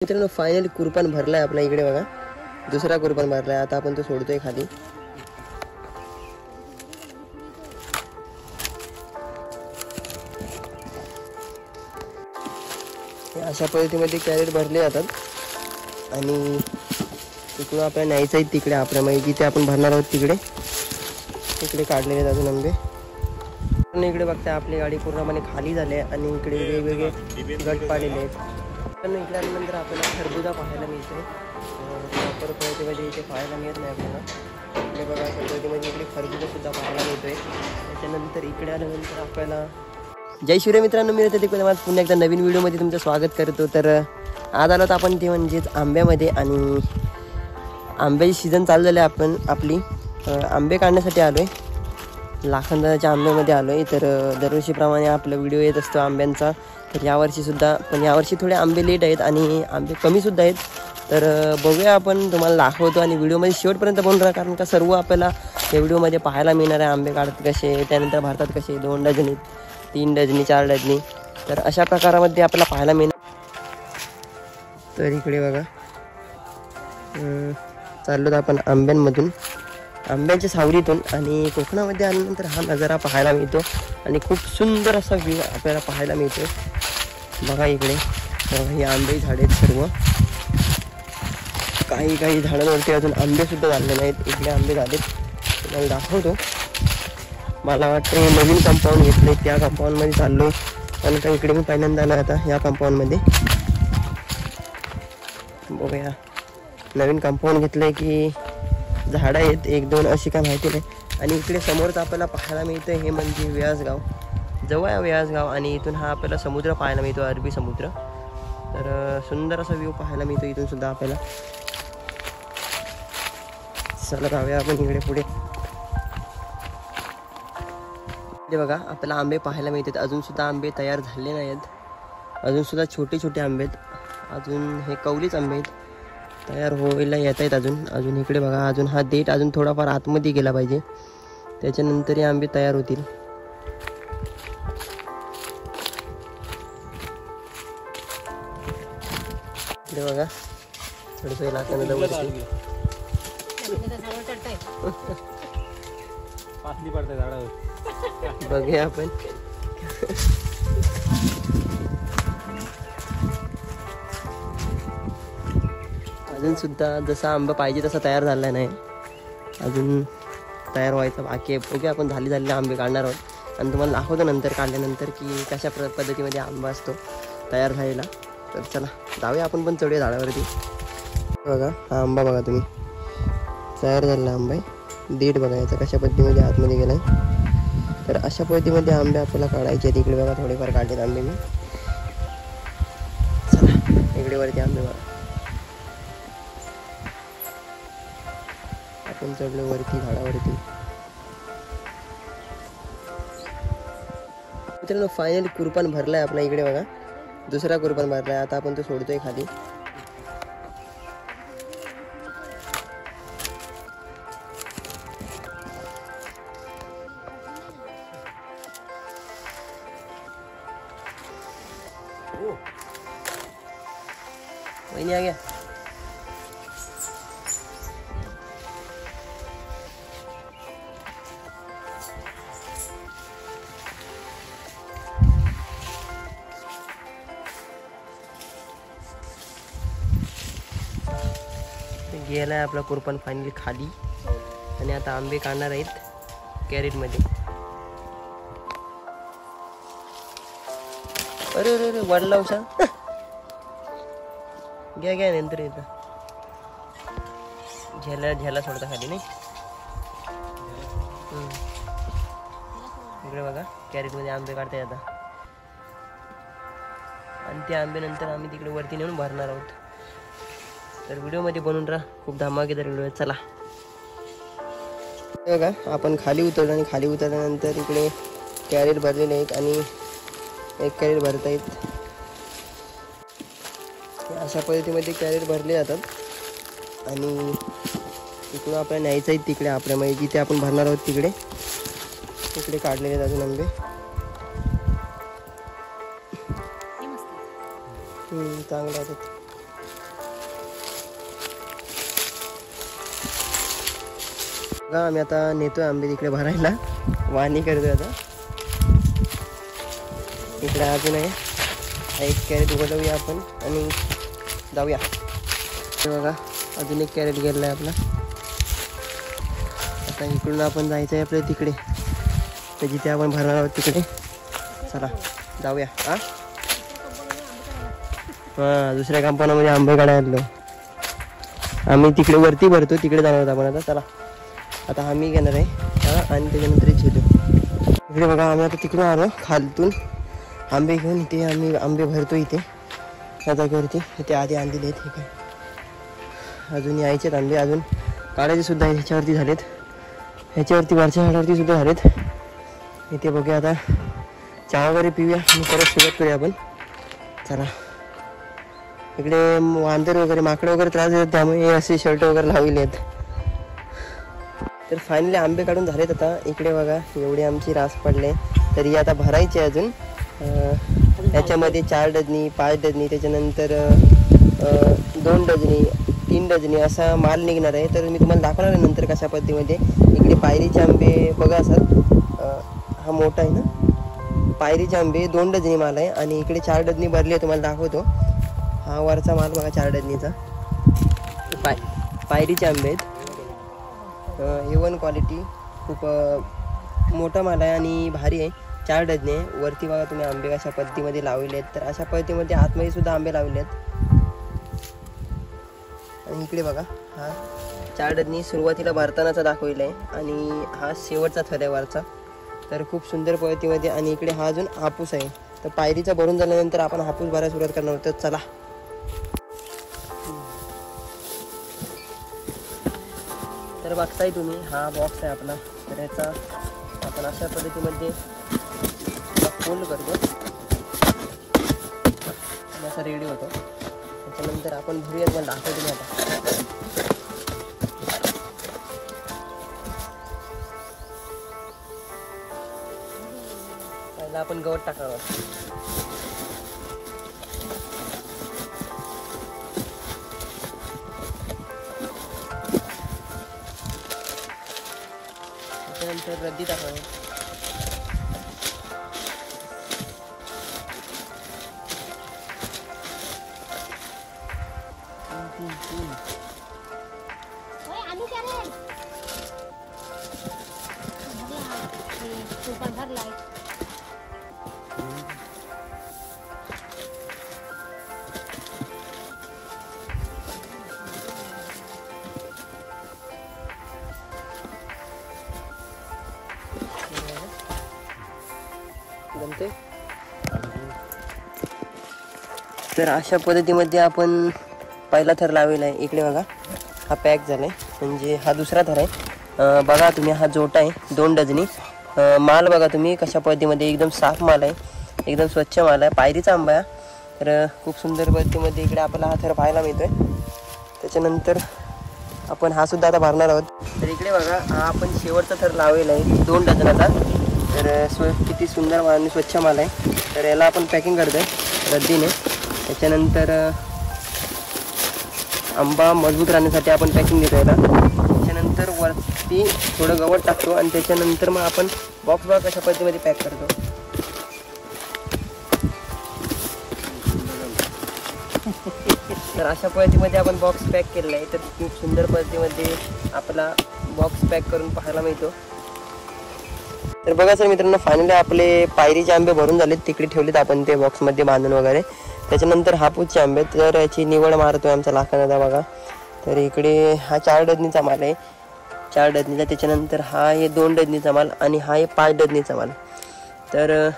मित्रांनो फायनली कुरपण भरलाय आपल्या इकडे बघा. दुसरा कुरपण भरलाय. आता आपण तो सोडतोय खाली. अशा पद्धतीमध्ये कॅरेट भरले जातात आणि तिकडून आपल्याला न्यायचं आहे तिकडे आपल्या म्हणजे जिथे आपण भरणार आहोत तिकडे काढलेले आहेत अजून आंबे. इकडे बघताय आपली गाडी पूर्णपणे खाली झाली आहे आणि इकडे वेगवेगळे गट पाडलेले आहेत. पण इकडे आल्यानंतर आपल्याला खरबुजा पाहायला मिळते. प्रॉपर पद्धतीमध्ये इथे पाहायला मिळत नाही आपल्याला. इकडे बघा पद्धतीमध्ये इकडे खरबुजासुद्धा पाहायला मिळतोय. त्याच्यानंतर इकडे आल्यानंतर आपल्याला जय शिवराय मित्रांनो, मी तिकडे माझं पुन्हा एकदा नवीन व्हिडिओमध्ये तुमचं स्वागत करतो. तर आज आलो तर आपण ते म्हणजेच आंब्यामध्ये आणि आंब्याची सीझन चालू झाली. आपण आपली आंबे काढण्यासाठी आलो आहे. लाखनदाच्या आंब्यामध्ये आलो आहे. तर दरवर्षीप्रमाणे आपला व्हिडिओ येत असतो आंब्यांचा. तर यावर्षीसुद्धा पण यावर्षी थोडे आंबे लेट आहेत आणि आंबे कमीसुद्धा आहेत. तर बघूया आपण तुम्हाला दाखवतो आणि व्हिडिओमध्ये शेवटपर्यंत बनून राहा. कारण का सर्व आपल्याला या व्हिडिओमध्ये पाहायला मिळणार आहे. आंबे काढत कसे, त्यानंतर भारतात कसे 2 डझनी 3 डझनी 4 डझनी, तर अशा प्रकारामध्ये आपल्याला पाहायला मिळणार. तर इकडे बघा चाललो आपण आंब्यांमधून, आंब्यांच्या सावलीतून आणि कोकणामध्ये आल्यानंतर हा नजारा पाहायला मिळतो आणि खूप सुंदर असा व्ह्यू आपल्याला पाहायला मिळतो. बघा इकडे हे आंबे झाडे आहेत सर्व. काही झाडांवरती अजून आंबेसुद्धा झाले नाहीत. इकडे आंबे झालेत, तुम्हाला दाखवतो. मला वाटतं नवीन कंपाऊंड घेतले, त्या कंपाऊंडमध्ये चाललो आहे. कारण का इकडे मी पहिल्यांदा आलो आता या कंपाऊंडमध्ये. बघूया नवीन कंपाऊंड घेतलं की झाडं आहेत 1-2 अशी काय माहिती नाही. आणि इकडे समोरच आपल्याला पाहायला मिळतं हे म्हणजे व्यासगाव. जवळ आहे व्यासगाव आणि इथून हा आपल्याला समुद्र पाहायला मिळतो, अरबी समुद्र. तर सुंदर असा व्ह्यू पाहायला मिळतो इथून सुद्धा आपल्याला. चला जाऊया आपण इकडे पुढे. इकडे बघा आपल्याला आंबे पाहायला मिळतात. अजूनसुद्धा आंबे तयार झाले नाही आहेत. अजूनसुद्धा छोटे आंबे आहेत. अजून हे कवलीच आंबे आहेत, तयार व्हायला येत आहेत अजून. इकडे बघा अजून हा देठ अजून थोडाफार आतमध्ये गेला पाहिजे, त्याच्यानंतर हे आंबे तयार होतील. इकडे बघा थोडंसं लाकडाला वरती बघूया आपण. अजून सुद्धा जसा आंबा पाहिजे तसा तयार झाला नाही, अजून तयार व्हायचा बाकी आहे. बघूया आपण झालेले आंबे काढणार आहोत आणि तुम्हाला दाखवतो नंतर काढल्यानंतर की कशा पद्धतीमध्ये आंबा असतो तयार झालेला. तर चला जाऊया आपण पण चढूया झाडावरती. बघा हा आंबा बघा तुम्ही, तयार झालेला आंबा आहे. देठ बघायचा कशा पद्धतीमध्ये आतमध्ये गेला आहे. तर अशा पद्धतीमध्ये आंबे आपल्याला काढायचे आहेत. इकडे बघा थोडेफार काढलेत आंबे मी. चला इकडे वरती आंबे बघा, आपण चढलो वरती झाडावरती. मित्रांनो फायनली कुरपण भरलाय आपल्या इकडे बघा. दुसरा कुरपण भरलाय. आता आपण तो सोडतोय खाली. वहिनी आ गया. गेलाय आपला कुरपण फायनली खाली आणि आता आंबे काढणार आहेत कॅरेटमध्ये. अरे अरे अरे वाढला उसा. घ्या नंतर येतं झेला सोडता खाली नाही. इकडे बघा कॅरेटमध्ये आंबे काढताय आता आणि ते आंबे नंतर आम्ही तिकडे वरती नेऊन भरणार आहोत. तर व्हिडिओमध्ये बनवून राहा, खूप धमाकेदार व्हिडिओ आहे. चला बघा आपण खाली उतरलो आणि खाली उतरल्यानंतर इकडे कॅरेट भरलेले आहेत आणि एक कॅरेट भरत आहेत. अशा पद्धतीमध्ये कॅरेट भरले जातात आणि इकडून आपल्याला न्यायचं आहे तिकडे आपल्या म्हणजे जिथे आपण भरणार आहोत तिकडे काढलेले आहेत अजून आंबे. चांगलं आहे. बघा आम्ही आता नेतोय आंबे तिकडे भरायला, वाहनी करतोय आता. इकडे अजून आहे, एक कॅरेट उघडूया आपण आणि जाऊया. बघा अजून एक कॅरेट गेलेला आहे आपला. आता इकडून आपण जायचं आहे आपल्या तिकडे, तर जिथे आपण भरणार आहोत तिकडे. चला जाऊया. हां दुसऱ्या कंपनीमध्ये आंबे काढायला आम्ही तिकडे वरती भरतो, तिकडे जाणार आहोत आपण आता. चला आता आम्ही घेणार आहे आणि त्याच्यानंतर झेलू. इकडे बघा आम्ही आता तिकडून आलो खालतून आंबे घेऊन. इथे आम्ही आंबे भरतो इथे त्या जागेवरती. इथे आधी आणलेले आहेत. ठीक आहे, अजून यायचेत आंबे, अजून काढायचे सुद्धा आहे. ह्याच्यावरती झालेत, ह्याच्यावरती वरच्या झाडावरती सुद्धा झालेत. इथे बघूया आता, चहा वगैरे पिऊया आणि परत सुरुवात करूया आपण. चला इकडे वांदर वगैरे माकडं वगैरे त्रास देतात, त्यामुळे असे शर्ट वगैरे लावले आहेत. तर फायनली आंबे काढून झालेत. आता इकडे बघा एवढी आमची रास पडले, तरी आता भरायचे अजून. याच्यामध्ये 4 डझनी 5 डझनी त्याच्यानंतर 2 डझनी 3 डझनी असा माल निघणार आहे. तर मी तुम्हाला दाखवणार आहे नंतर कशा पद्धतीमध्ये. इकडे पायरीचे आंबे बघा सर, हा मोठा आहे ना, पायरीचे आंबे 2 डझनी माल आहे. आणि इकडे 4 डझनी भरली आहे, तुम्हाला दाखवतो. हा वरचा माल बघा 4 डझनीचा. पायरीचे आंबे आहेत, A1 क्वालिटी, खूप मोठा माल आहे आणि भारी आहे. 4 डझने आहे. वरती बघा तुम्ही आंबे कशा पद्धतीमध्ये लावलेले आहेत. तर अशा पद्धतीमध्ये आतमध्ये सुद्धा आंबे लावले आहेत. आणि इकडे बघा हा 4 डझनी सुरुवातीला भरतानाचा दाखवलेला आहे आणि हा शेवटचा थर आहे वरचा. तर खूप सुंदर पद्धतीमध्ये. आणि इकडे हा अजून हापूस आहे. तर पायरीचा भरून झाल्यानंतर आपण हापूस भरायला सुरुवात करणार आहोत. चला तर बघताय तुम्ही, हा बॉक्स आहे आपला. तर याचा आपण अशा पद्धतीमध्ये फोल्ड करतो, असा रेडी होतो. त्याच्यानंतर आपण भरूयात, मला दाखवतो मी आता. पहिला आपण गवत टाकणार आहोत. त्याच्यानंतर रद्दी टाकणार आहोत. तर अशा पद्धतीमध्ये आपण पहिला थर लावलेला आहे. इकडे बघा हा पॅक झाला आहे, म्हणजे हा दुसरा थर आहे. बघा तुम्ही हा जोटा आहे 2 डझनी. माल बघा तुम्ही कशा पद्धतीमध्ये, एकदम साफ माल आहे, एकदम स्वच्छ माल आहे, पायरीचा आंबा आहे. तर खूप सुंदर पद्धतीमध्ये इकडे आपल्याला हा थर पाहायला मिळतोय. त्याच्यानंतर आपण हा सुद्धा आता भरणार आहोत. तर इकडे बघा हा आपण शेवटचा थर लावलेला आहे 2 डझनाचा. तर किती सुंदर माल आणि स्वच्छ माल आहे. तर याला आपण पॅकिंग करतोय रद्दीने. त्याच्यानंतर आंबा मजबूत राहण्यासाठी आपण पॅकिंग देतो याला. त्याच्यानंतर वरती थोडं गवत टाकतो आणि त्याच्यानंतर मग आपण बॉक्स बघा कशा पद्धतीमध्ये पॅक करतो. तर अशा पद्धतीमध्ये आपण बॉक्स पॅक केलेला आहे. तर खूप सुंदर पद्धतीमध्ये आपला बॉक्स पॅक करून पाहायला मिळतो. तर बघा सर मित्रांनो, फायनली आपले पायरीचे आंबे भरून झालेत, तिकडे ठेवलेत आपण ते बॉक्समध्ये बांधून वगैरे. त्याच्यानंतर हापूसचे आंबे, तर याची निवड मारतोय आमचा लाखानाचा बघा. तर इकडे हा 4 डझनीचा माल आहे, 4 डझनीचा. त्याच्यानंतर हा आहे 2 डझनीचा माल आणि हा आहे 5 डझनीचा माल. तर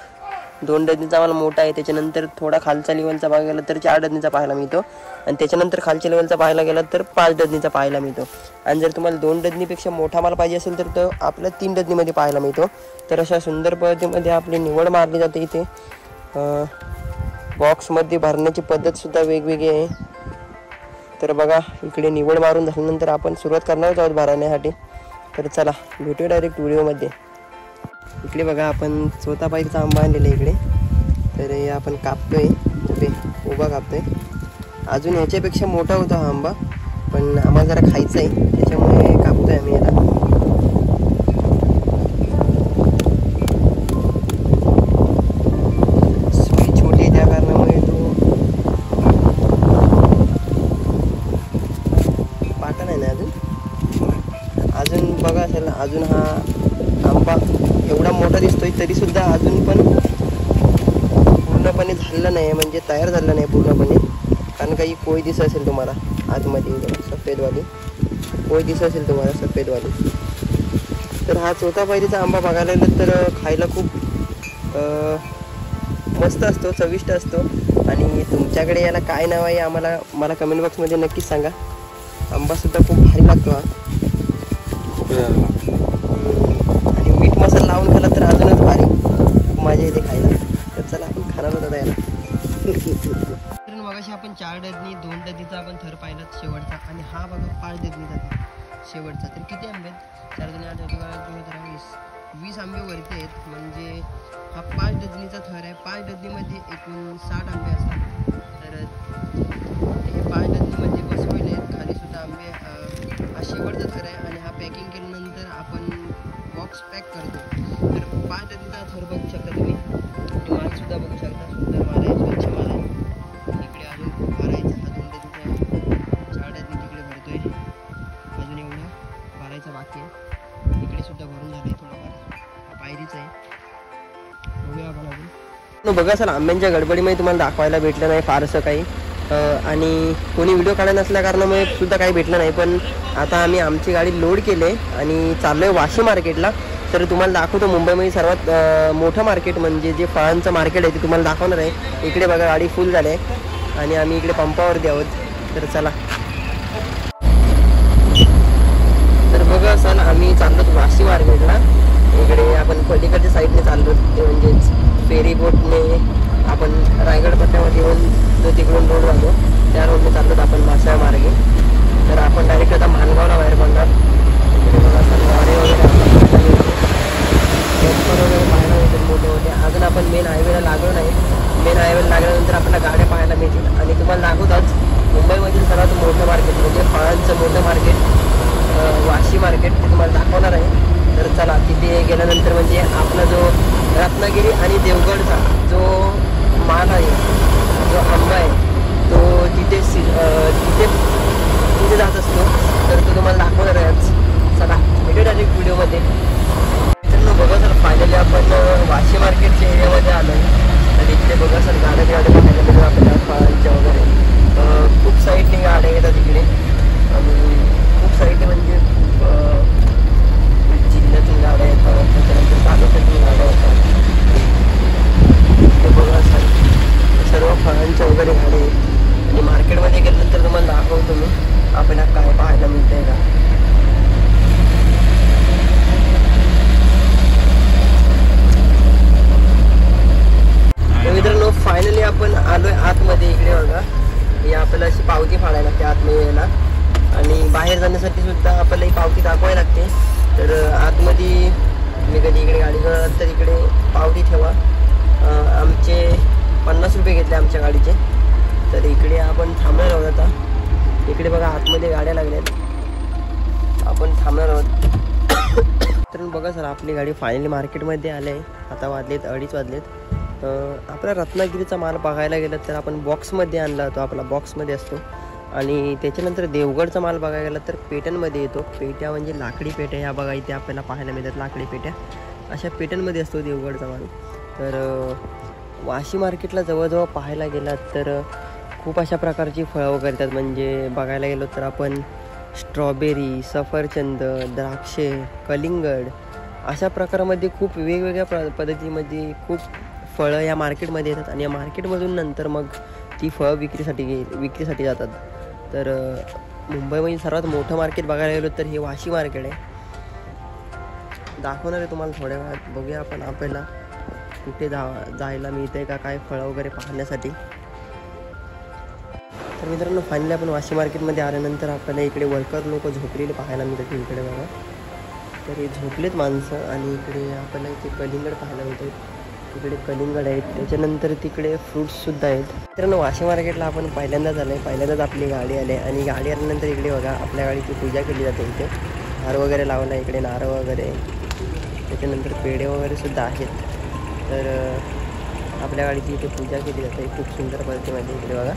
2 डझनीचा माल मोठा आहे. त्याच्यानंतर थोडा खालचा लेवलचा पाहायला गेला तर 4 डझनीचा पाहायला मिळतो आणि त्याच्यानंतर खालच्या लेवलचा पाहायला गेला तर 5 डझनीचा पाहायला मिळतो. आणि जर तुम्हाला 2 डझनीपेक्षा मोठा माल पाहिजे असेल तर तो आपला 3 डझनीमध्ये पाहायला मिळतो. तर अशा सुंदर पद्धतीमध्ये आपली निवड मारली जाते. इथे बॉक्समध्ये भरण्याची पद्धतसुद्धा वेगवेगळी आहे. तर बघा इकडे निवड मारून झाल्यानंतर आपण सुरुवात करणार आहोत भरण्यासाठी. तर चला भेटूया डायरेक्ट व्हिडिओमध्ये. इकडे बघा आपण स्वतः पायरीचा आंबा आणलेला इकडे. तर हे आपण कापतोय, उभा कापतोय. अजून ह्याच्यापेक्षा मोठा होता हा आंबा, पण आम्हाला जरा खायचा आहे त्याच्यामुळे कापतोय आम्ही याला. अजून हा आंबा एवढा मोठा दिसतोय तरीसुद्धा अजून पण पूर्णपणे झालेलं नाही, म्हणजे तयार झालं नाही पूर्णपणे. कारण काही कोय दिसत असेल तुम्हाला आतमध्ये सफेदवाली कोय दिसत असेल तुम्हाला सफेदवाली. तर हा चौथा पायरीचा आंबा बघायला गेलं तर खायला खूप मस्त असतो, चविष्ट असतो. आणि तुमच्याकडे याला काय नाव आहे मला कमेंट बॉक्समध्ये नक्कीच सांगा. आंबासुद्धा खूप भारी लागतो हा. आणि मीठ मसाला लावून खाला तर अजूनच भारी, खूप मजा येते खायला. तर चला आपण खाणार होता याला. मगाशी आपण 4 डझनी 2 डझनीचा आपण थर पाहिला शेवटचा, आणि हा बघा 5 डझनीचा शेवटचा. तर किती आंबे आहेत? 4 दुणे 8 20 आंबे वरती आहेत. म्हणजे हा 5 डझनीचा थर आहे. 5 डझनीमध्ये एकूण 60 आंबे असतात. तर हे 5 डझनीमध्ये बसवले आहेत. खाली सुद्धा आंबे हा शेवटचा थर आहे. आणि हा पॅकिंग केल्यानंतर आपण बॉक्स पॅक करतो. तर 5 डझनीचा थर बघू शकता तुम्ही. मालसुद्धा बघू शकता, सुंदर माल आहे, स्वच्छ माल आहे. इकडे अजून खूप भरायचा, हा 2 डझनीचा 4 डझनी तिकडे भरतोय. अजून एवढं भरायचं बाकी आहे. इकडे सुद्धा भरून झालं आहे थोडंफार. पायरीच आहे, बघूया आपण अजून. बघा सर, आंब्यांच्या गडबडीमध्ये तुम्हाला दाखवायला भेटलं नाही फारसं काही, आणि कोणी व्हिडिओ काढायला नसल्या कारणामुळे सुद्धा काही भेटलं नाही. पण आता आम्ही आमची गाडी लोड केली आहे आणि चाललो आहे वाशी मार्केटला. तर तुम्हाला दाखवतो मुंबईमध्ये सर्वात मोठं मार्केट, म्हणजे जे फळांचं मार्केट आहे ते तुम्हाला दाखवणार आहे. इकडे बघा गाडी फुल झाली आहे आणि आम्ही इकडे पंपावरती आहोत. तर चला, तर बघा सर आम्ही चाललो वाशी मार्केटला. इकडे आपण पलीकडच्या साईडने चाललो, ते म्हणजेच फेरी बोटने आपण रायगड पट्ट्यामध्ये येऊन जो तिकडून रोड जातो त्या रोडने चाललो आपण मासाळ मार्गे. तर आपण डायरेक्ट आता मानगावला बाहेर पडणार. इकडे बघा सर गाडी वगैरे पाहायला मिळतील मोठे मोठे. अजून आपण मेन हायवेला लागलो नाही. मेन हायवेला लागल्यानंतर आपल्याला गाड्या पाहायला मिळतील. आणि तुम्हाला दाखवताच मुंबईमधील सर्वात मोठं मार्केट, म्हणजे फळांचं मोठं मार्केट वाशी मार्केट, ते तुम्हाला दाखवणार आहे. तर चला, तिथे गेल्यानंतर म्हणजे आपला जो रत्नागिरी आणि देवगडचा जो माल आहे, जो आंबा आहे, तो तिथे जात असतो. तर तो तुम्हाला दाखवणार आहेच. चला भेटू डायरेक्ट व्हिडिओमध्ये. मित्रांनो बघा सर, फायनली आपण वाशी मार्केटच्या एरियामध्ये आलो आहे. तर इकडे बघा सर गाड्या पाहायला मिळून आपल्याला फळांच्या वगैरे खूप साईडने गाड्या येतात इकडे. आणि खूप साईडने म्हणजे जिल्ह्यातून गाड्या येतात, त्याच्यानंतर तालुक्यातून गाड्या येतात. ते बघा सर सर्व फळांच्या वगैरे गाडी. आणि मार्केटमध्ये गेल्यानंतर तुम्हाला दाखवतो मी आपल्याला काय पाहायला मिळतंय का. मित्रांनो फायनली आपण आलोय आतमध्ये. इकडे बघा, ही आपल्याला अशी पावती फाडायला लागते आतमध्ये यायला, आणि बाहेर जाण्यासाठी सुद्धा आपल्याला ही पावती दाखवायला लागते. तर आतमध्ये तुम्ही कधी इकडे गाडी करत तर इकडे पावती ठेवा. आमचे 50 रुपये घेतले आमच्या गाडीचे. तर इकडे आपण थांबणार आहोत आता. इकडे बघा आतमध्ये गाड्या लागल्यात, आपण थांबणार आहोत. तर बघा सर आपली गाडी फायनली मार्केटमध्ये आले आहे. आता वाजलेत 2:30 वाजलेत. आपला रत्नागिरीचा माल बघायला गेलं तर आपण बॉक्समध्ये आणला होतो, आपला बॉक्समध्ये असतो. आणि त्याच्यानंतर देवगडचा माल बघायला गेला तर पेट्यांमध्ये येतो. पेट्या म्हणजे लाकडी पेट्या, ह्या बघा इथे आपल्याला पाहायला मिळतात लाकडी पेट्या. अशा पेट्यांमध्ये असतो देवगडचा माल. तर वाशी मार्केटला जवळजवळ पाहायला गेलात तर खूप अशा प्रकारची फळं वगैरे येतात. म्हणजे बघायला गेलो तर आपण स्ट्रॉबेरी, सफरचंद, द्राक्षे, कलिंगड अशा प्रकारामध्ये खूप वेगवेगळ्या पद्धतीमध्ये खूप फळं या मार्केटमध्ये येतात. आणि या मार्केटमधून नंतर मग ती फळं विक्रीसाठी जातात. तर मुंबईमध्ये सर्वात मोठं मार्केट बघायला गेलो तर हे वाशी मार्केट आहे. दाखवणार आहे तुम्हाला थोड्या वेळात. बघूया आपण आपल्याला कुठे जायला मिळतं आहे का काय फळं वगैरे पाहण्यासाठी. तर मित्रांनो फायनली आपण वाशी मार्केटमध्ये आल्यानंतर आपल्याला इकडे वर्कर लोक झोपलेले पाहायला मिळतात. इकडे बघा, तर हे झोपलेत माणसं. आणि इकडे आपल्याला इथे कलिंगड पाहायला मिळतात. तिकडे कलिंगड आहेत, त्याच्यानंतर तिकडे फ्रूट्ससुद्धा आहेत. मित्रांनो वाशी मार्केटला आपण पहिल्यांदाच आलो आहे. पहिल्यांदाच आपली गाडी आली आहे. आणि गाडी आल्यानंतर इकडे बघा आपल्या गाडीची पूजा केली जाते. इथे हार वगैरे लावला, इकडे नारळ वगैरे, त्याच्यानंतर पेढे वगैरे सुद्धा आहेत. तर आपल्या गाडीची इथे पूजा केली जाते खूप सुंदर पद्धतीमध्ये. इकडे बघा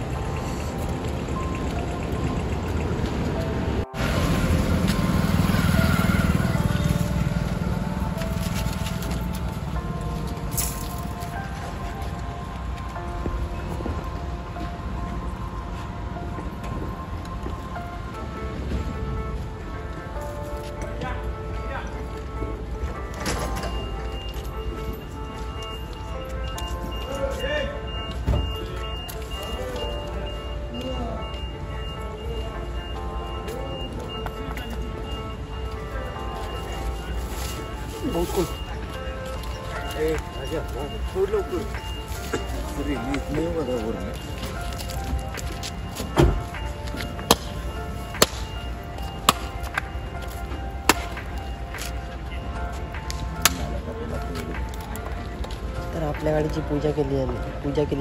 तर आपल्या गाडीची पूजा केली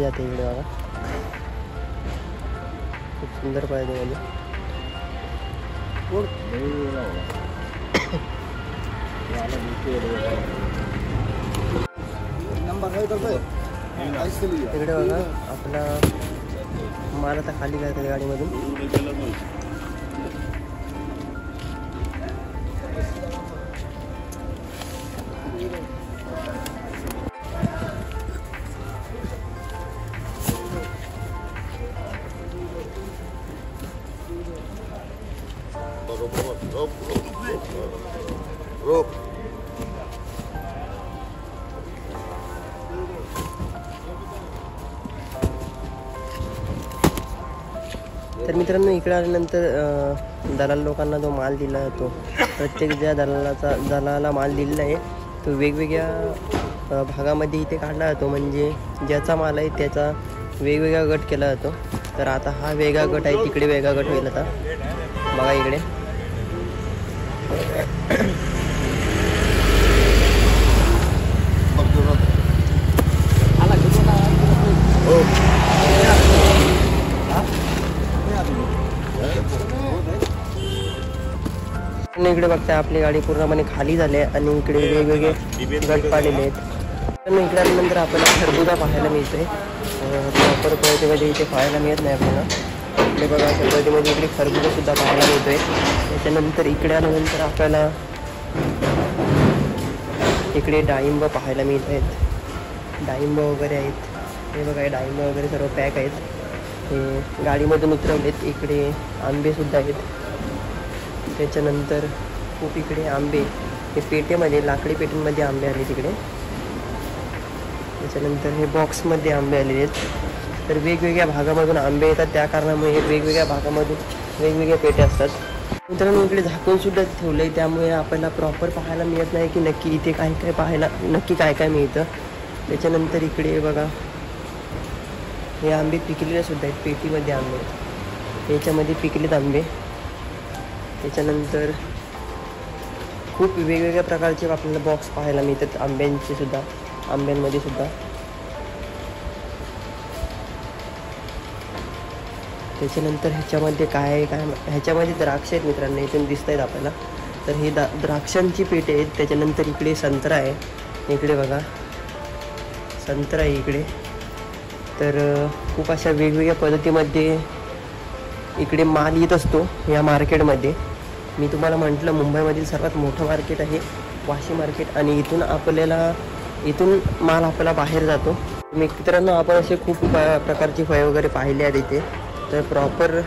जाते इकडे बघा. खूप सुंदर पाहिजे म्हणजे इकडे बघा आपला माल आता खाली करतात गाडीमधून. तर मित्रांनो इकडे आल्यानंतर दलाल लोकांना जो माल दिला जातो, प्रत्येक ज्या दलाला माल दिलेला आहे तो वेगवेगळ्या भागामध्ये इथे काढला जातो. म्हणजे ज्याचा माल आहे त्याचा वेगवेगळा गट केला जातो. तर आता हा वेगळा गट आहे, तिकडे वेगळा गट होईल. आता बघा इकडे इकडे बघताय आपली गाडी पूर्णपणे खाली झाली आहे आणि इकडे वेगवेगळे गट पाडलेले आहेत. इकडे आल्यानंतर आपल्याला खरबुजा पाहायला मिळते. प्रॉपर क्वालिटीमध्ये इथे पाहायला मिळत नाही आपल्याला. इकडे बघा क्वालिटीमध्ये इकडे खरबुजा सुद्धा पाहायला मिळतोय. त्याच्यानंतर इकडे आल्यानंतर आपल्याला इकडे डाळिंब पाहायला मिळत आहेत. डाळिंब वगैरे आहेत. हे बघा डाळिंब वगैरे सर्व पॅक आहेत. हे गाडीमधून उतरवलेत. इकडे आंबे सुद्धा आहेत. त्याच्यानंतर खूप इकडे आंबे हे पेटेमध्ये, लाकडी पेटींमध्ये आंबे आले तिकडे. त्याच्यानंतर हे बॉक्समध्ये आंबे आलेले आहेत. तर वेगवेगळ्या भागामधून आंबे येतात, त्या कारणामुळे वेगवेगळ्या भागामधून वेगवेगळ्या पेटे असतात. मित्रांनो इकडे झाकूनसुद्धा ठेवलं आहे, त्यामुळे आपल्याला प्रॉपर पाहायला मिळत नाही की नक्की इथे काय पाहायला नक्की काय मिळतं. त्याच्यानंतर इकडे बघा हे आंबे पिकलेले सुद्धा आहेत. पेटीमध्ये आंबे आहेत, याच्यामध्ये पिकलेत आंबे. त्याच्यानंतर खूप वेगवेगळ्या प्रकारचे आपल्याला बॉक्स पाहायला मिळतात आंब्यांमध्ये सुद्धा. त्याच्यानंतर ह्याच्यामध्ये ह्याच्यामध्ये द्राक्ष आहेत मित्रांनो, इथून दिसत आहेत आपल्याला. तर हे द्राक्षांची पेटे आहेत. त्याच्यानंतर इकडे संत्रा आहे. इकडे बघा संत्रा आहे इकडे. तर खूप अशा वेगवेगळ्या पद्धतीमध्ये इकडे माल येत असतो या मार्केटमध्ये. मी तुम्हाला म्हटलं मुंबईमधील सर्वात मोठं मार्केट आहे वाशी मार्केट. आणि इथून माल आपल्याला बाहेर जातो. मित्रांनो आपण असे खूप प्रकारची फळे वगैरे पाहिले आहेत इथे. तर प्रॉपर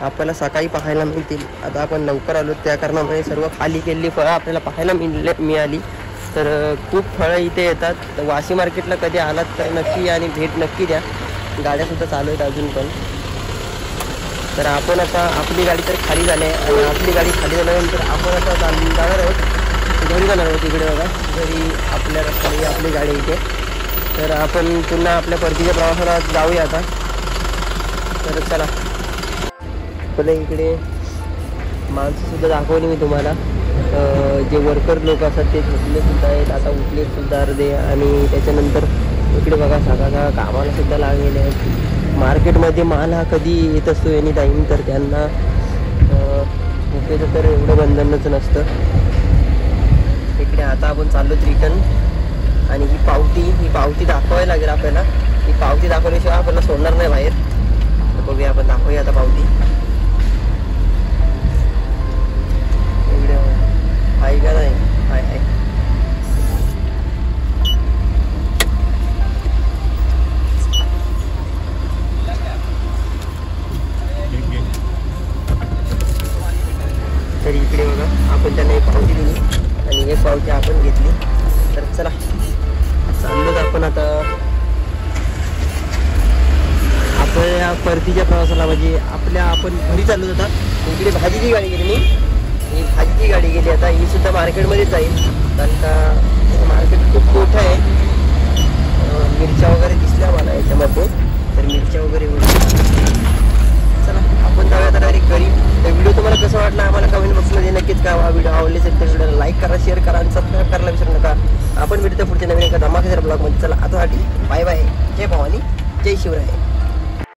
आपल्याला सकाळी पाहायला मिळतील. आता आपण लवकर आलो त्या कारणामुळे सर्व खाली केलेली फळं आपल्याला पाहायला मिळाली. तर खूप फळं इथे येतात. तर वाशी मार्केटला कधी आलात तर नक्की आणि भेट नक्की द्या. गाड्यासुद्धा चालू आहेत अजून पण. तर आपण आता आपली गाडी तर खाली झाली आहे आणि आपली गाडी खाली झाल्यानंतर आपण आता जाणार आहोत घरी जाणार आहोत. इकडे बघा घरी आपल्या रस्त्याने आपली गाडी इथे. तर आपण पुन्हा आपल्या परतीच्या प्रवासाला जाऊया आता. तर चला आपल्या इकडे माणसंसुद्धा दाखवली मी तुम्हाला. जे वर्कर लोक असतात ते झोपलेसुद्धा आहेत, आता उठलेसुद्धा अर्धे. आणि त्याच्यानंतर इकडे बघा सगळा कामाला सुद्धा लागलेले आहेत. मार्केटमध्ये माल हा कधी येत असतो एनी टाईम. तर त्यांना झोपेचं तर एवढं बंधनच नसतं. इकडे आता आपण चाललो रिटर्न. आणि ही पावती दाखवायला लागेल आपल्याला. ही पावती दाखवल्याशिवाय आपल्याला सोडणार नाही बाहेर. तर बघूया आपण दाखवूया आता पावती. इकडे आहे का नाही? आहे. तर इकडे बघा आपण त्यांना एक पावती दिली आणि एक पावती आपण घेतली. तर चला चाललोच आपण आता आपल्या परतीच्या प्रवासाला. म्हणजे आपण घरी चाललो होता. इकडे भाजीची गाडी गेली. ही भाजीची गाडी गेली. आता ही सुद्धा मार्केटमध्येच जाईल. कारण का मार्केट खूप मोठं आहे. मिरच्या वगैरे दिसल्या मला याच्यामध्ये, तर मिरच्या वगैरे चला आपण जाऊया आता डायरेक्ट घरी. तर व्हिडिओ तुम्हाला कसं वाटला आम्हाला कमेंट बॉक्समध्ये नक्कीच कळवा. व्हिडिओ आवडले असेल तर व्हिडिओला लाईक करा, शेअर करा आणि सबस्क्राईब करायला विसरू नका. आपण भेटतो पुढच्या नवीन एका धमाकेदार ब्लॉगमध्ये. चला आतासाठी बाय बाय. जय भवानी, जय शिवराय.